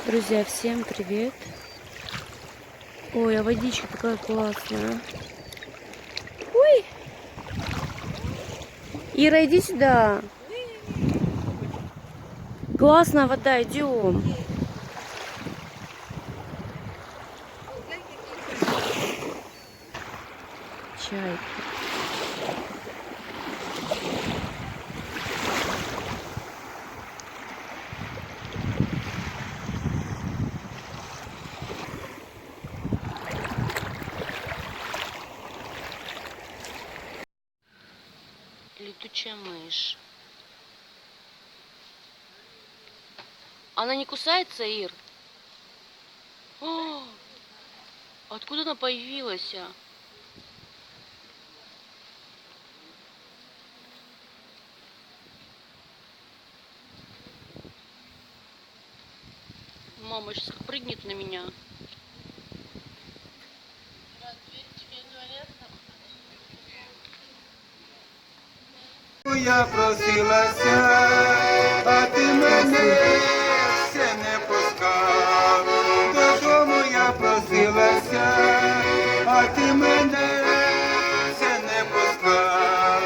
Друзья, всем привет! Ой, а водичка такая классная. Ой! Ира, иди сюда. Классная вода, идем. Чайки. Летучая мышь. Она не кусается, Ир? О, откуда она появилась? Мама сейчас прыгнет на меня. Я просилася, а ти мене ще не пускав. Додому я просилася, а ти мене ще не пускав.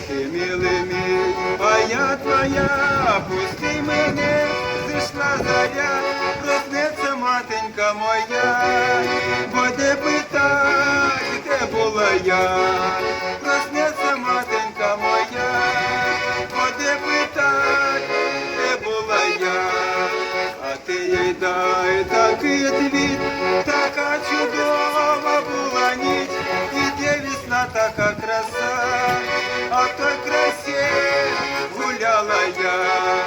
Ти милий мій, а я твоя, пусти мене, зійшла заря, проснеться матенька моя, буде питать, де була я, проснеться матенька моя, буде питать, де була я, а ти їй дай такий відвід, така чудова була ніч, іде весна така краса, а в той красі гуляла я.